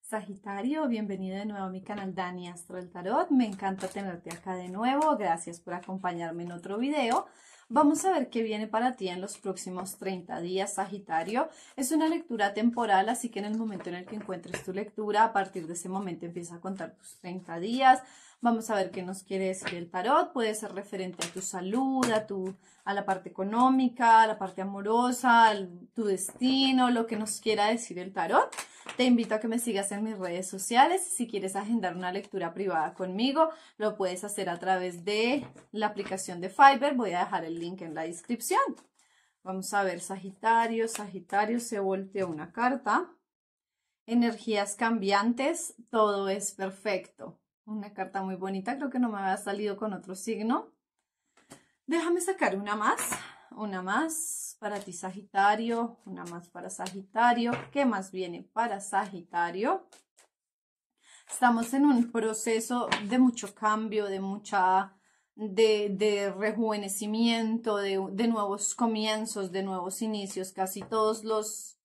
Sagitario, bienvenido de nuevo a mi canal Dani Astro del Tarot. Me encanta tenerte acá de nuevo. Gracias por acompañarme en otro video. Vamos a ver qué viene para ti en los próximos 30 días, Sagitario. Es una lectura temporal, así que en el momento en el que encuentres tu lectura, a partir de ese momento empieza a contar tus 30 días. Vamos a ver qué nos quiere decir el tarot. Puede ser referente a tu salud, a la parte económica, a la parte amorosa, a tu destino, lo que nos quiera decir el tarot. Te invito a que me sigas en mis redes sociales. Si quieres agendar una lectura privada conmigo, lo puedes hacer a través de la aplicación de Fiverr. Voy a dejar el link en la descripción. Vamos a ver, Sagitario. Sagitario, se volteó una carta. Energías cambiantes, todo es perfecto. Una carta muy bonita, creo que no me había salido con otro signo. Déjame sacar una más para ti, Sagitario, una más para Sagitario. ¿Qué más viene para Sagitario? Estamos en un proceso de mucho cambio, de rejuvenecimiento, de nuevos comienzos, de nuevos inicios. Casi todos los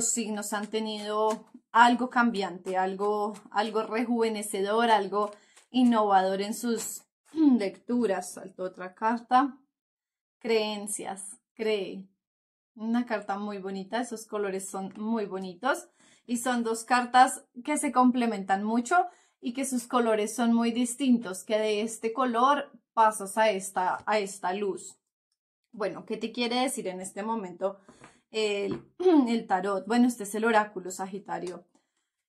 signos han tenido algo cambiante, algo rejuvenecedor, algo innovador en sus lecturas. Saltó otra carta. Creencias, cree. Una carta muy bonita, esos colores son muy bonitos y son dos cartas que se complementan mucho y que sus colores son muy distintos, que de este color pasas a esta luz. Bueno, ¿qué te quiere decir en este momento el tarot? Bueno, este es el oráculo, Sagitario.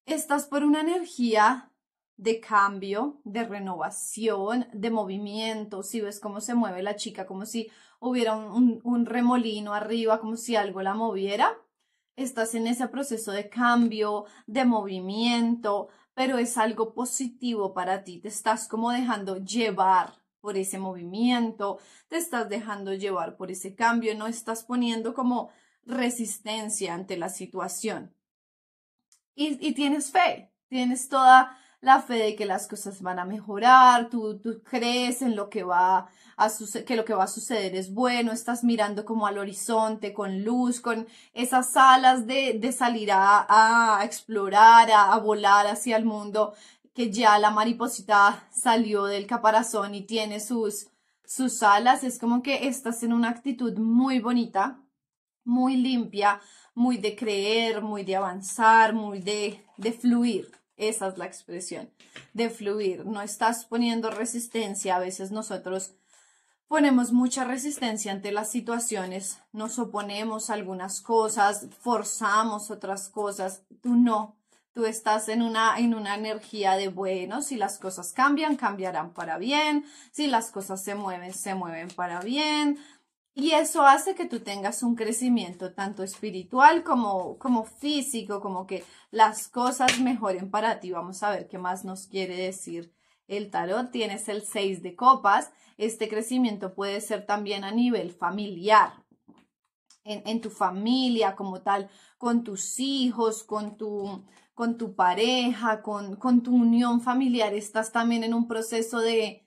Estás por una energía de cambio, de renovación, de movimiento. Si ves cómo se mueve la chica, como si hubiera un remolino arriba, como si algo la moviera. Estás en ese proceso de cambio, de movimiento, pero es algo positivo para ti. Te estás como dejando llevar por ese movimiento, te estás dejando llevar por ese cambio, no estás poniendo como resistencia ante la situación. Y tienes fe, tienes toda la fe de que las cosas van a mejorar, tú crees en lo que va a que lo que va a suceder es bueno, estás mirando como al horizonte con luz, con esas alas de salir a explorar, a volar hacia el mundo, que ya la mariposita salió del caparazón y tiene sus alas. Es como que estás en una actitud muy bonita, muy limpia, muy de creer, muy de avanzar, muy de fluir. Esa es la expresión, de fluir. No estás poniendo resistencia. A veces nosotros ponemos mucha resistencia ante las situaciones, nos oponemos a algunas cosas, forzamos otras cosas. Tú no. Tú estás en una energía de, bueno, si las cosas cambian, cambiarán para bien. Si las cosas se mueven para bien. Y eso hace que tú tengas un crecimiento tanto espiritual como físico, como que las cosas mejoren para ti. Vamos a ver qué más nos quiere decir el tarot. Tienes el 6 de copas. Este crecimiento puede ser también a nivel familiar, en tu familia como tal, con tus hijos, con tu pareja, con tu unión familiar. Estás también en un proceso de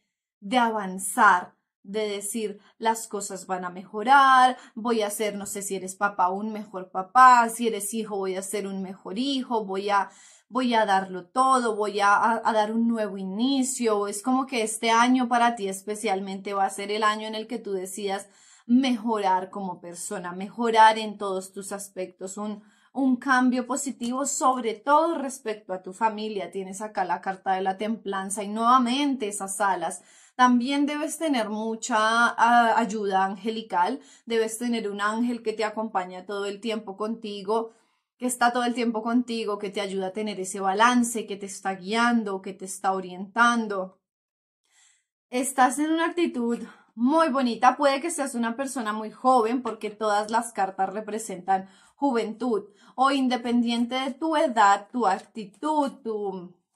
avanzar, de decir las cosas van a mejorar, voy a ser, no sé si eres papá, un mejor papá, si eres hijo, voy a ser un mejor hijo, voy a darlo todo, voy a dar un nuevo inicio. Es como que este año para ti especialmente va a ser el año en el que tú decidas mejorar como persona, mejorar en todos tus aspectos, un cambio positivo, sobre todo respecto a tu familia. Tienes acá la carta de la templanza y nuevamente esas alas. También debes tener mucha ayuda angelical, debes tener un ángel que te acompaña todo el tiempo contigo, que está todo el tiempo contigo, que te ayuda a tener ese balance, que te está guiando, que te está orientando. Estás en una actitud muy bonita. Puede que seas una persona muy joven porque todas las cartas representan juventud, o independiente de tu edad, tu actitud,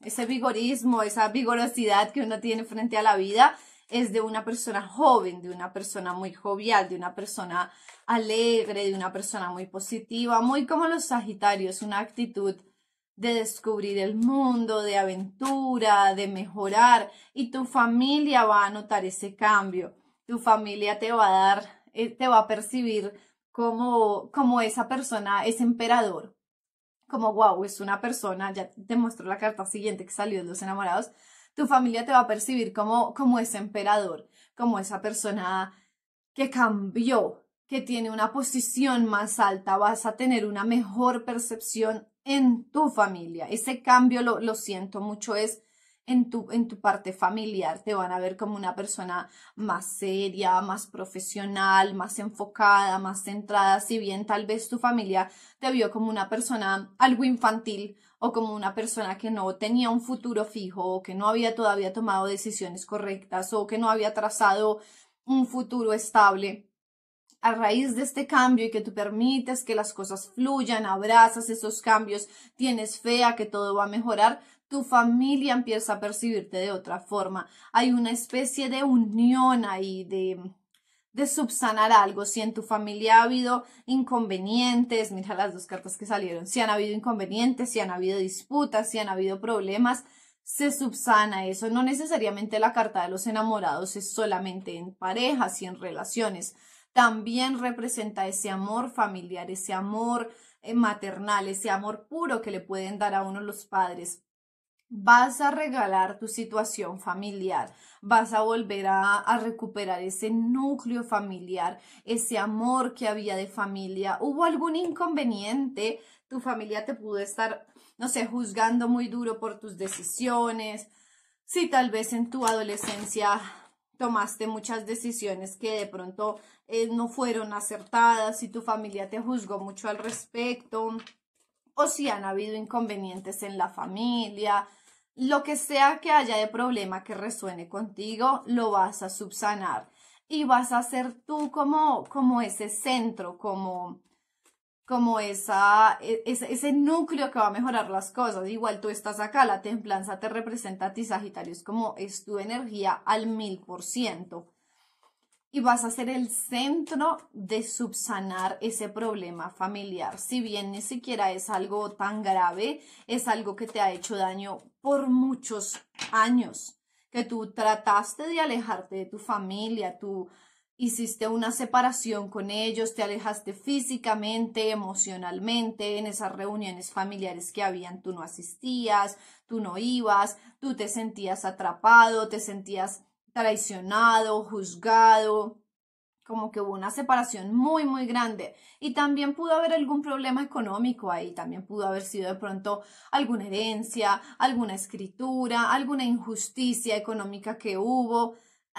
ese vigorismo, esa vigorosidad que uno tiene frente a la vida es de una persona joven, de una persona muy jovial, de una persona alegre, de una persona muy positiva, muy como los Sagitarios, una actitud de descubrir el mundo, de aventura, de mejorar, y tu familia va a notar ese cambio. Tu familia te va a dar, te va a percibir como esa persona es emperador, como wow, es una persona, ya te muestro la carta siguiente que salió de los enamorados, tu familia te va a percibir como ese emperador, como esa persona que cambió, que tiene una posición más alta, vas a tener una mejor percepción en tu familia. Ese cambio lo siento mucho, es en tu parte familiar. Te van a ver como una persona más seria, más profesional, más enfocada, más centrada. Si bien tal vez tu familia te vio como una persona algo infantil o como una persona que no tenía un futuro fijo o que no había todavía tomado decisiones correctas o que no había trazado un futuro estable. A raíz de este cambio y que tú permites que las cosas fluyan, abrazas esos cambios, tienes fe a que todo va a mejorar, tu familia empieza a percibirte de otra forma. Hay una especie de unión ahí, de subsanar algo. Si en tu familia ha habido inconvenientes, mira las dos cartas que salieron, si han habido inconvenientes, si han habido disputas, si han habido problemas, se subsana eso. No necesariamente la carta de los enamorados es solamente en parejas y en relaciones. También representa ese amor familiar, ese amor maternal, ese amor puro que le pueden dar a uno los padres. Vas a regalar tu situación familiar, vas a volver a recuperar ese núcleo familiar, ese amor que había de familia. ¿Hubo algún inconveniente? Tu familia te pudo estar, no sé, juzgando muy duro por tus decisiones. Si tal vez en tu adolescencia tomaste muchas decisiones que de pronto no fueron acertadas, si tu familia te juzgó mucho al respecto, o si han habido inconvenientes en la familia, lo que sea que haya de problema que resuene contigo, lo vas a subsanar y vas a ser tú como ese centro, como ese núcleo que va a mejorar las cosas. Igual tú estás acá, la templanza te representa a ti, Sagitario, es como es tu energía al 1000%. Y vas a ser el centro de subsanar ese problema familiar. Si bien ni siquiera es algo tan grave, es algo que te ha hecho daño por muchos años, que tú trataste de alejarte de tu familia, tú hiciste una separación con ellos, te alejaste físicamente, emocionalmente, en esas reuniones familiares que habían, tú no asistías, tú no ibas, tú te sentías atrapado, te sentías traicionado, juzgado, como que hubo una separación muy, muy grande. Y también pudo haber algún problema económico ahí, también pudo haber sido de pronto alguna herencia, alguna escritura, alguna injusticia económica que hubo,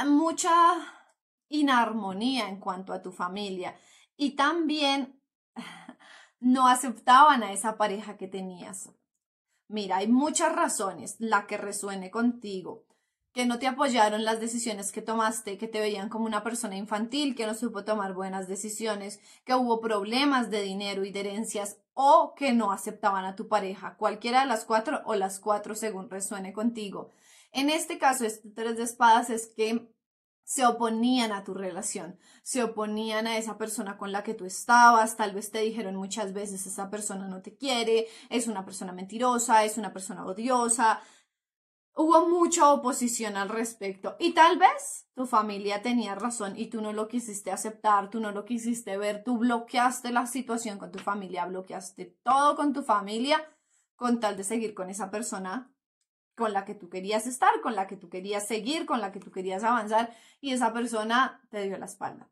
mucha inarmonía en cuanto a tu familia. Y también no aceptaban a esa pareja que tenías. Mira, hay muchas razones, la que resuene contigo, que no te apoyaron las decisiones que tomaste, que te veían como una persona infantil, que no supo tomar buenas decisiones, que hubo problemas de dinero y de herencias o que no aceptaban a tu pareja, cualquiera de las cuatro o las cuatro según resuene contigo. En este caso, este 3 de espadas es que se oponían a tu relación, se oponían a esa persona con la que tú estabas, tal vez te dijeron muchas veces esa persona no te quiere, es una persona mentirosa, es una persona odiosa, hubo mucha oposición al respecto y tal vez tu familia tenía razón y tú no lo quisiste aceptar, tú no lo quisiste ver, tú bloqueaste la situación con tu familia, bloqueaste todo con tu familia con tal de seguir con esa persona con la que tú querías estar, con la que tú querías seguir, con la que tú querías avanzar y esa persona te dio la espalda.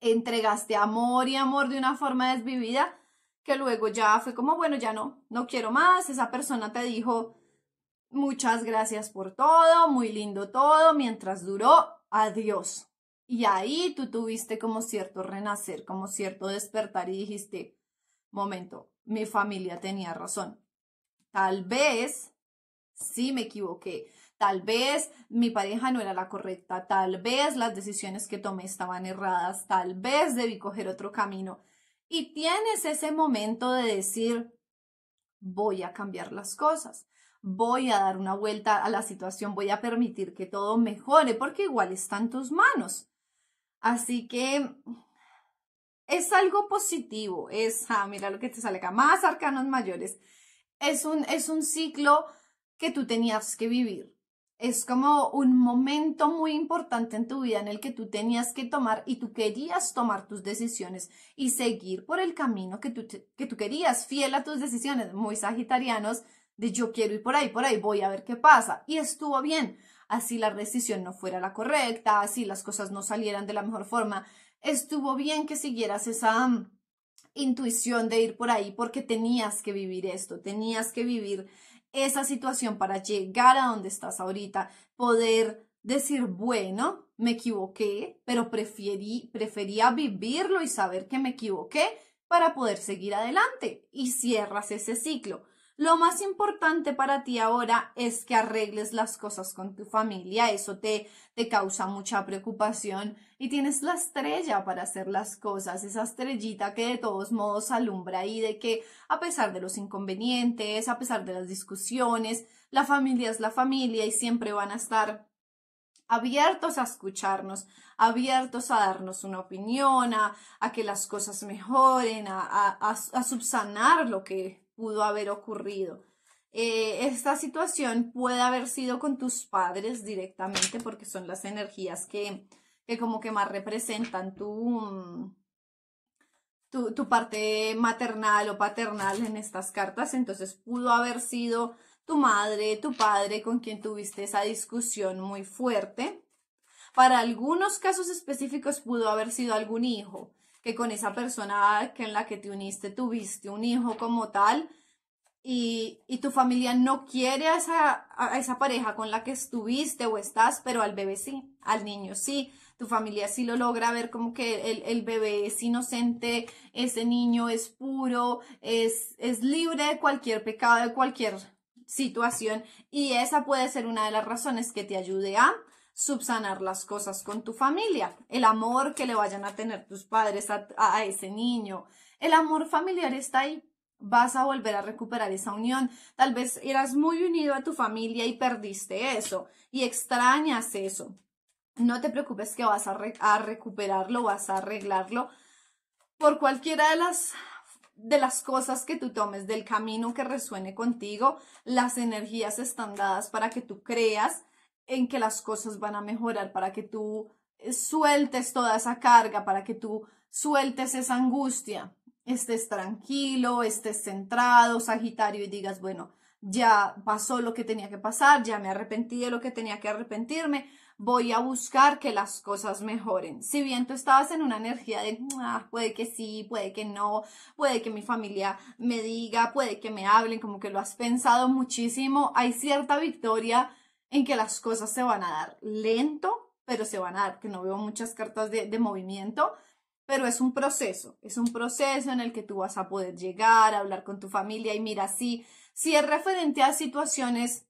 Entregaste amor y amor de una forma desvivida que luego ya fue como, bueno, ya no quiero más, esa persona te dijo muchas gracias por todo, muy lindo todo, mientras duró, adiós. Y ahí tú tuviste como cierto renacer, como cierto despertar y dijiste, momento, mi familia tenía razón. Tal vez sí me equivoqué, tal vez mi pareja no era la correcta, tal vez las decisiones que tomé estaban erradas, tal vez debí coger otro camino. Y tienes ese momento de decir, voy a cambiar las cosas, voy a dar una vuelta a la situación, voy a permitir que todo mejore, porque igual está en tus manos. Así que es algo positivo, mira lo que te sale acá, más arcanos mayores. Es un ciclo que tú tenías que vivir. Es como un momento muy importante en tu vida en el que tú tenías que tomar y tú querías tomar tus decisiones y seguir por el camino que tú querías, fiel a tus decisiones, muy sagitarianos, de yo quiero ir por ahí, voy a ver qué pasa. Y estuvo bien, así la decisión no fuera la correcta, así las cosas no salieran de la mejor forma, estuvo bien que siguieras esa intuición de ir por ahí porque tenías que vivir esto, tenías que vivir esa situación para llegar a donde estás ahorita, poder decir, bueno, me equivoqué, pero prefería vivirlo y saber que me equivoqué para poder seguir adelante y cierras ese ciclo. Lo más importante para ti ahora es que arregles las cosas con tu familia, eso te causa mucha preocupación y tienes la estrella para hacer las cosas, esa estrellita que de todos modos alumbra ahí de que a pesar de los inconvenientes, a pesar de las discusiones, la familia es la familia y siempre van a estar abiertos a escucharnos, abiertos a darnos una opinión, a que las cosas mejoren, a subsanar lo que pudo haber ocurrido. Esta situación puede haber sido con tus padres directamente porque son las energías que como que más representan tu parte maternal o paternal en estas cartas. Entonces pudo haber sido tu madre, tu padre con quien tuviste esa discusión muy fuerte. Para algunos casos específicos pudo haber sido algún hijo, que con esa persona en la que te uniste tuviste un hijo como tal y tu familia no quiere a esa pareja con la que estuviste o estás, pero al bebé sí, al niño sí. Tu familia sí lo logra ver como que el bebé es inocente, ese niño es puro, es libre de cualquier pecado, de cualquier situación y esa puede ser una de las razones que te ayude a subsanar las cosas con tu familia, el amor que le vayan a tener tus padres a ese niño, el amor familiar está ahí, vas a volver a recuperar esa unión, tal vez eras muy unido a tu familia y perdiste eso y extrañas eso, no te preocupes que vas a recuperarlo, vas a arreglarlo por cualquiera de las cosas que tú tomes, del camino que resuene contigo, las energías están dadas para que tú creas en que las cosas van a mejorar, para que tú sueltes toda esa carga, para que tú sueltes esa angustia, estés tranquilo, estés centrado, Sagitario, y digas, bueno, ya pasó lo que tenía que pasar, ya me arrepentí de lo que tenía que arrepentirme, voy a buscar que las cosas mejoren. Si bien tú estabas en una energía de, puede que sí, puede que no, puede que mi familia me diga, puede que me hablen, como que lo has pensado muchísimo, hay cierta victoria en que las cosas se van a dar lento, pero se van a dar, que no veo muchas cartas de movimiento, pero es un proceso en el que tú vas a poder llegar a hablar con tu familia y mira, si es referente a situaciones,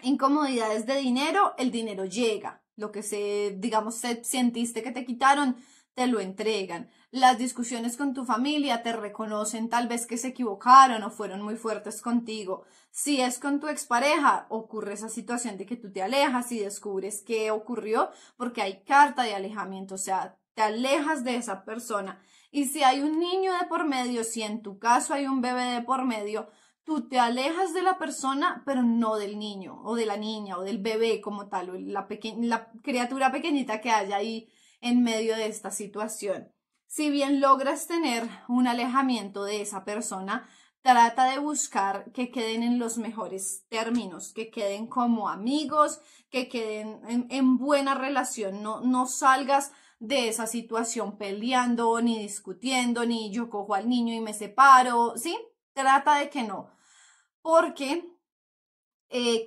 incomodidades de dinero, el dinero llega, lo que digamos, sentiste que te quitaron, te lo entregan. Las discusiones con tu familia te reconocen tal vez que se equivocaron o fueron muy fuertes contigo. Si es con tu expareja, ocurre esa situación de que tú te alejas y descubres qué ocurrió porque hay carta de alejamiento, o sea, te alejas de esa persona. Y si hay un niño de por medio, si en tu caso hay un bebé de por medio, tú te alejas de la persona, pero no del niño, o de la niña, o del bebé como tal, o la criatura pequeñita que haya ahí en medio de esta situación. Si bien logras tener un alejamiento de esa persona, trata de buscar que queden en los mejores términos, que queden como amigos, que queden en buena relación, no salgas de esa situación peleando, ni discutiendo, ni yo cojo al niño y me separo, ¿sí? Trata de que no, porque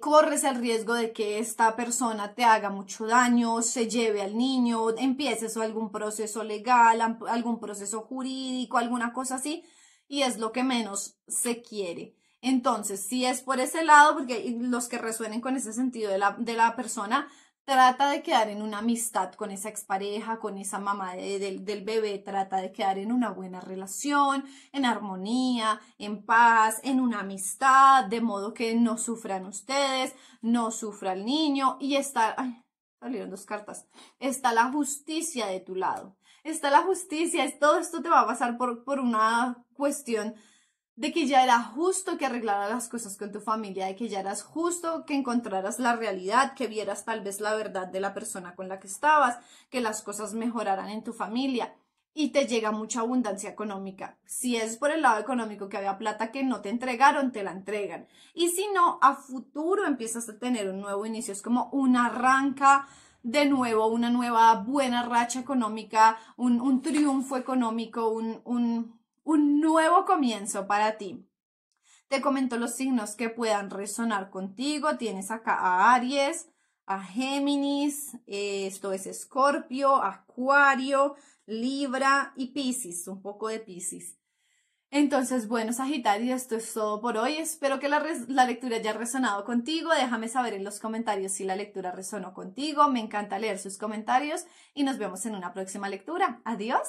corres el riesgo de que esta persona te haga mucho daño, se lleve al niño, empieces algún proceso legal, algún proceso jurídico, alguna cosa así, y es lo que menos se quiere. Entonces, si es por ese lado, porque los que resuenen con ese sentido de la persona, trata de quedar en una amistad con esa expareja, con esa mamá del bebé, trata de quedar en una buena relación, en armonía, en paz, en una amistad, de modo que no sufran ustedes, no sufra el niño y salieron dos cartas, está la justicia de tu lado, está la justicia, todo esto te va a pasar por una cuestión de que ya era justo que arreglaras las cosas con tu familia, de que ya eras justo que encontraras la realidad, que vieras tal vez la verdad de la persona con la que estabas, que las cosas mejoraran en tu familia y te llega mucha abundancia económica. Si es por el lado económico que había plata que no te entregaron, te la entregan. Y si no, a futuro empiezas a tener un nuevo inicio, es como una arranca de nuevo, una nueva buena racha económica, un triunfo económico, un nuevo comienzo para ti. Te comento los signos que puedan resonar contigo. Tienes acá a Aries, a Géminis, esto es Escorpio, Acuario, Libra y Piscis, un poco de Piscis. Entonces, bueno, Sagitario, esto es todo por hoy. Espero que la lectura haya resonado contigo. Déjame saber en los comentarios si la lectura resonó contigo. Me encanta leer sus comentarios y nos vemos en una próxima lectura. Adiós.